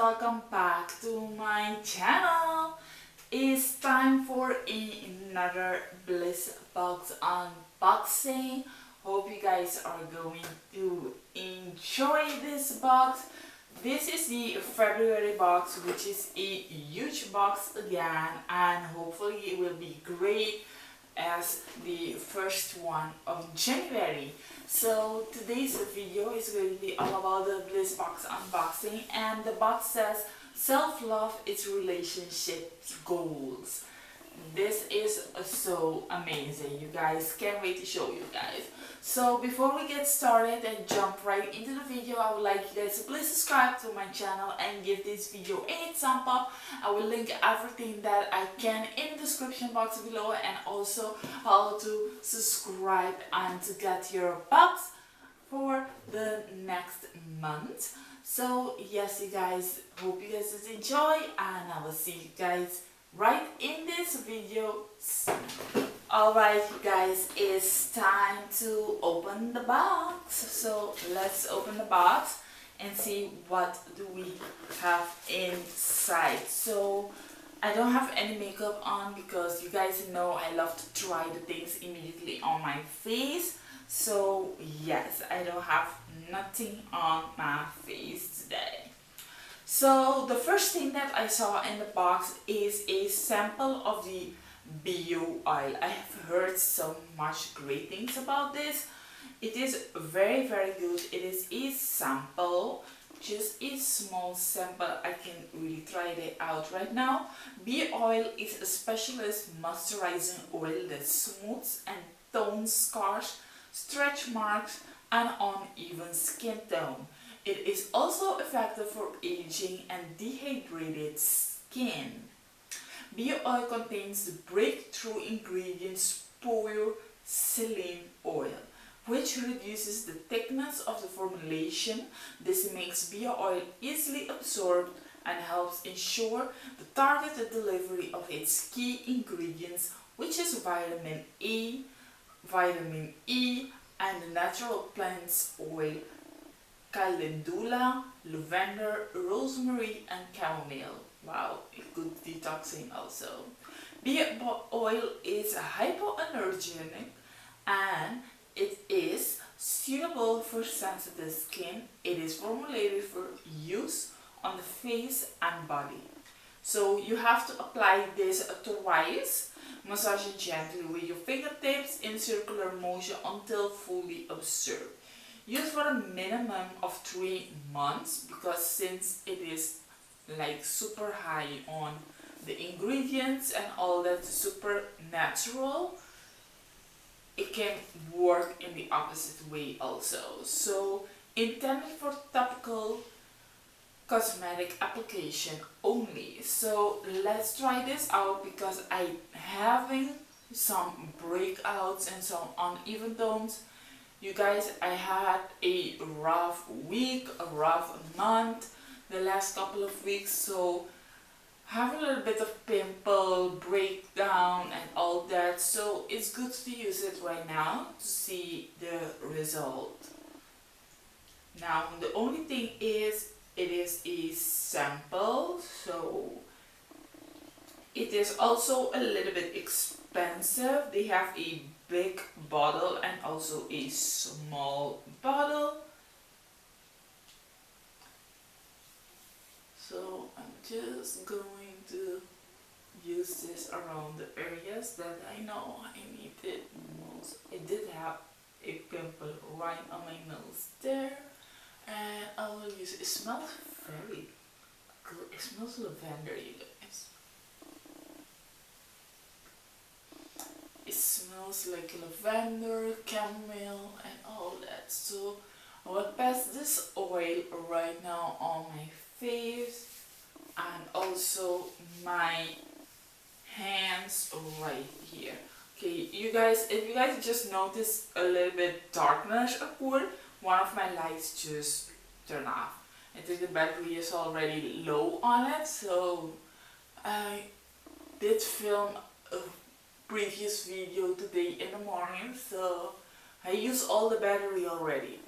welcome back to my channel. It's time for another Bliss Box unboxing. Hope you guys are going to enjoy this box. This is the February box, which is a huge box again, and hopefully it will be great as the first one of January. So today's video is going to be all about the Bliss Box unboxing, and the box says self-love is relationship goals. This is so amazing. You guys, can't wait to show you guys. So before we get started and jump right into the video, I would like you guys to please subscribe to my channel and give this video a thumb up. I will link everything that I can in the description box below, and also how to subscribe and to get your box for the next month. So yes, you guys, hope you guys enjoy, and I will see you guys right in this video. Alright, you guys, it's time to open the box. So let's open the box and see what do we have inside. So I don't have any makeup on because you guys know I love to try the things immediately on my face. So yes, I don't have nothing on my face today. So the first thing that I saw in the box is a sample of the bio oil. I have heard so much great things about this. It is very good. It is a sample, just a small sample. I can really try it out right now. Bio oil is a specialist moisturizing oil that smooths and tones scars, stretch marks, and uneven skin tone. It is also effective for aging and dehydrated skin. Bio oil contains the breakthrough ingredient spirulina oil, which reduces the thickness of the formulation. This makes bio oil easily absorbed and helps ensure the targeted delivery of its key ingredients, which is vitamin A, vitamin E, and the natural plants oil calendula, lavender, rosemary, and chamomile. Wow, good detoxing also. Bio oil is hypoallergenic and it is suitable for sensitive skin. It is formulated for use on the face and body. So you have to apply this twice. Massage it gently with your fingertips in circular motion until fully absorbed. Use for a minimum of 3 months, because since it is like super high on the ingredients and all that, super natural, it can work in the opposite way also. So intended for topical cosmetic application only. So let's try this out, because I having some breakouts and some uneven tones. You guys, I had a rough week, a rough month the last couple of weeks, so have a little bit of pimple breakdown and all that. So it's good to use it right now to see the result. Now the only thing is, it is a sample, so it is also a little bit expensive. They have a big bottle and also a small bottle. So I'm just going to use this around the areas that I know I need it most. I did have a pimple right on my nose there, and I will use it. It smells very good. It smells lavender, you guys. It smells like lavender, chamomile, and all that. So I will pass this oil right now on my face and also my hands right here. Okay, you guys, if you guys just notice a little bit darkness occur, one of my lights just turned off. I think the battery is already low on it, so I did film a previous video today in the morning, so I used all the battery already.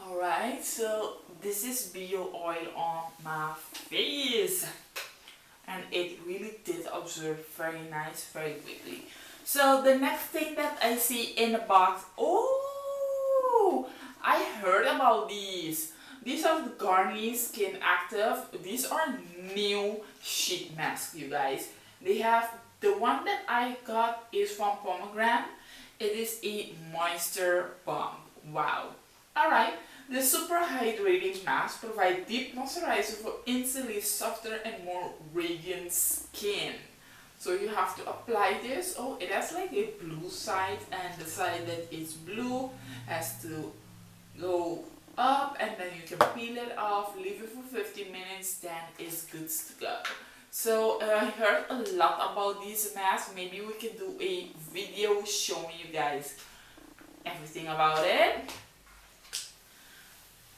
Alright, so this is bio oil on my face, and it really did absorb very nice, very quickly. So the next thing that I see in the box, oh, I heard about these. These are the Garnier Skin Active. These are new sheet masks, you guys. They have, the one that I got is from Pomegranate. It is a moisture bomb. Wow. Alright, the super hydrating mask provides deep moisturizer for instantly softer and more radiant skin. So you have to apply this. Oh, it has like a blue side, and the side that is blue has to go up, and then you can peel it off, leave it for 50 minutes, then it's good to go. So I heard a lot about these masks. Maybe we can do a video showing you guys everything about it.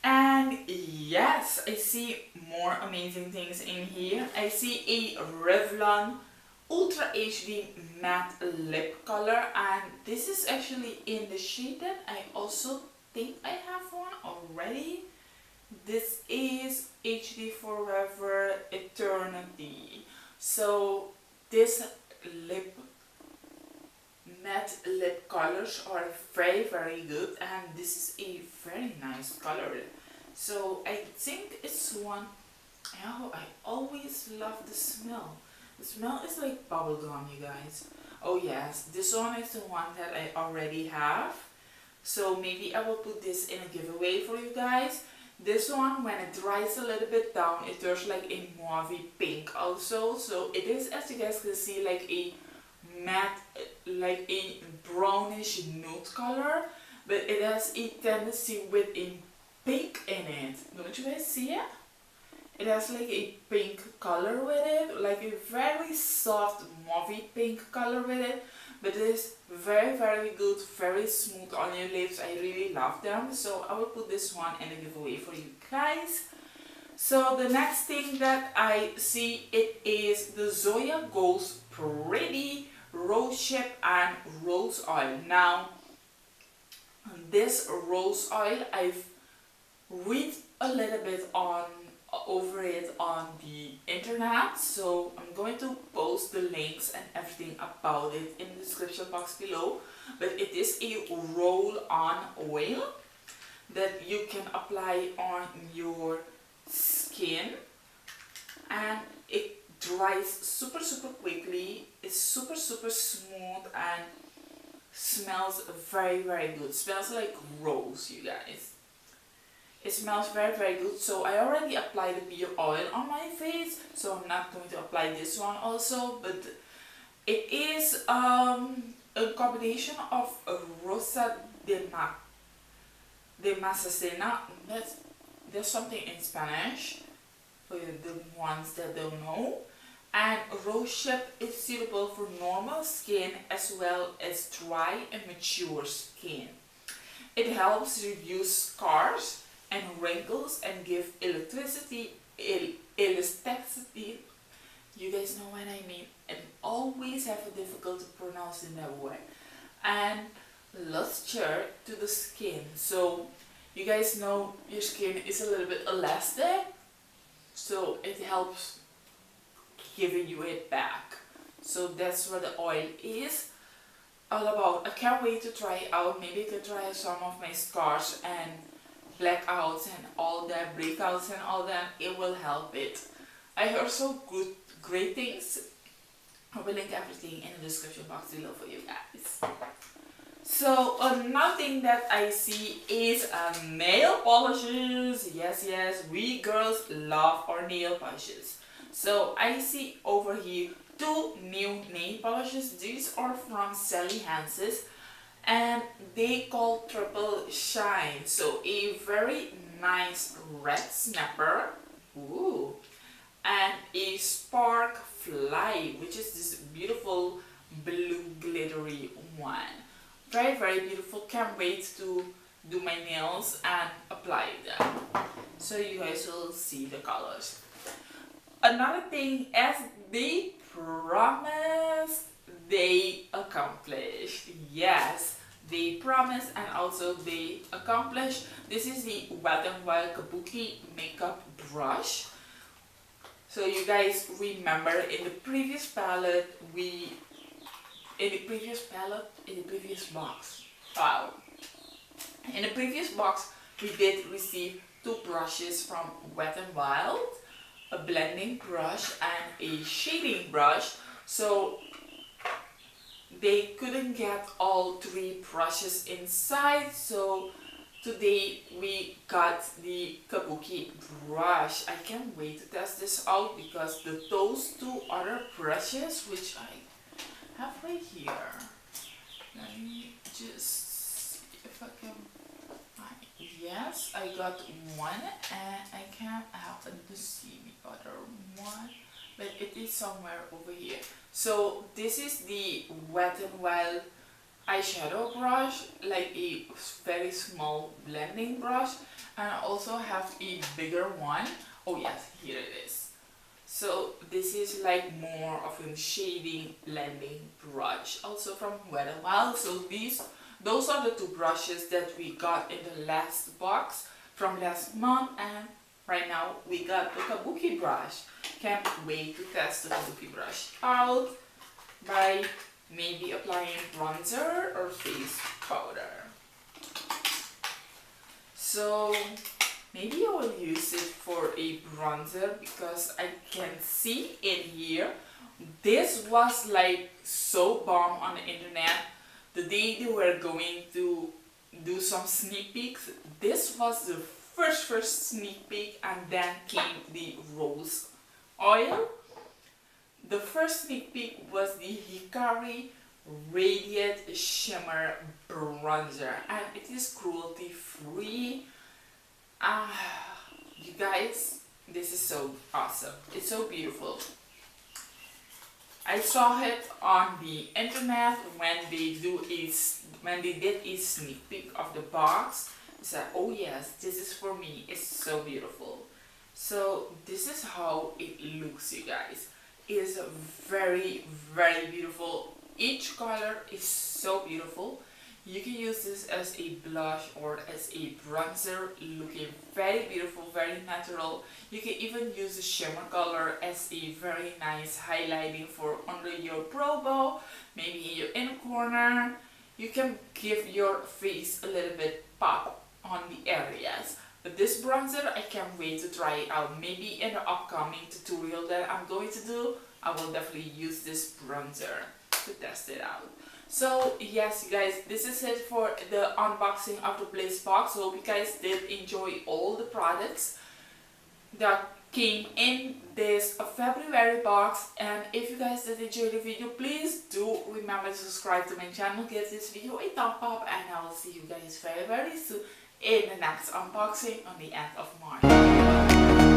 And yes, I see more amazing things in here. I see a Revlon Ultra HD Matte Lip Color, and this is actually in the shade that I also think I have one already. This is HD Forever Eternity. So this matte lip colors are very, very good, and this is a very nice color. So I think it's one, oh, I always love the smell. The smell is like bubblegum, you guys. Oh yes, this one is the one that I already have. So maybe I will put this in a giveaway for you guys. This one, when it dries a little bit down, it turns like a mauve pink also. So it is, as you guys can see, like a matte, like a brownish nude color. But it has a tendency with a pink in it. Don't you guys see it? It has like a pink color with it, like a very soft mauve pink color with it. But it is very, very good, very smooth on your lips. I really love them. So I will put this one in a giveaway for you guys. So the next thing that I see, it is the Zoya Ghost Pretty Rosehip and Rose Oil. Now, this rose oil, I've read a little bit over it on the internet, so I'm going to post the links and everything about it in the description box below. But it is a roll-on oil that you can apply on your skin, and it dries super quickly. It's super smooth and smells very good. Smells like rose, you guys. It smells very good. So I already applied the bio oil on my face, so I'm not going to apply this one also. But it is a combination of Rosa de Macacena. There's something in Spanish for the ones that don't know. And rosehip is suitable for normal skin as well as dry and mature skin. It helps reduce scars and wrinkles and give elasticity. You guys know what I mean, and always have a difficulty pronouncing that word. And luster to the skin. So you guys know your skin is a little bit elastic, so it helps giving you it back. So that's what the oil is all about. I can't wait to try it out. Maybe I could try some of my scars and blackouts and all that, breakouts and all that. It will help it. I heard so great things. I will link everything in the description box below for you guys. So another thing that I see is nail polishes. Yes, we girls love our nail polishes. So I see over here two new nail polishes. These are from Sally Hansen's, and they call Triple Shine. So a very nice red snapper. Ooh. And a Spark Fly, which is this beautiful blue glittery one. Very beautiful. Can't wait to do my nails and apply them, so you guys will see the colors. Another thing, as they promised, they accomplished. Yes, they promised and also they accomplished. This is the Wet n Wild Kabuki makeup brush. So you guys remember in the previous palette, in the previous box, wow. In the previous box, we did receive two brushes from Wet n Wild, a blending brush and a shading brush. So they couldn't get all three brushes inside, so today we got the Kabuki brush. I can't wait to test this out because those two other brushes, which I have right here, let me just see if I can find. Yes, I got one and I can't happen to see the other one, but it is somewhere over here. So this is the Wet n Wild eyeshadow brush, like a very small blending brush, and I also have a bigger one. Oh yes, here it is. So this is like more of a shading blending brush, also from Wet n Wild. So those are the two brushes that we got in the last box from last month, and right now we got the Kabuki brush. Can't wait to test the Kabuki brush out by maybe applying bronzer or face powder. So maybe I will use it for a bronzer because I can see in here this was like so bomb on the internet. The day they were going to do some sneak peeks, this was the first sneak peek, and then came the rose oil. The first sneak peek was the Hikari Radiant Shimmer Bronzer, and it is cruelty free. You guys, this is so awesome. It's so beautiful. I saw it on the internet when they did a sneak peek of the box. I said, oh yes, this is for me. It's so beautiful. So this is how it looks, you guys. It is very beautiful. Each color is so beautiful. You can use this as a blush or as a bronzer, looking very beautiful, very natural. You can even use the shimmer color as a very nice highlighting for under your brow bone, maybe in your inner corner. You can give your face a little bit pop on the areas. But this bronzer, I can't wait to try it out. Maybe in the upcoming tutorial that I'm going to do, I will definitely use this bronzer to test it out. So yes, you guys, this is it for the unboxing of the Bliss Box. Hope you guys did enjoy all the products that came in this February box. And if you guys did enjoy the video, please do remember to subscribe to my channel, give this video a thumb up, and I will see you guys very soon in the next unboxing on the end of March.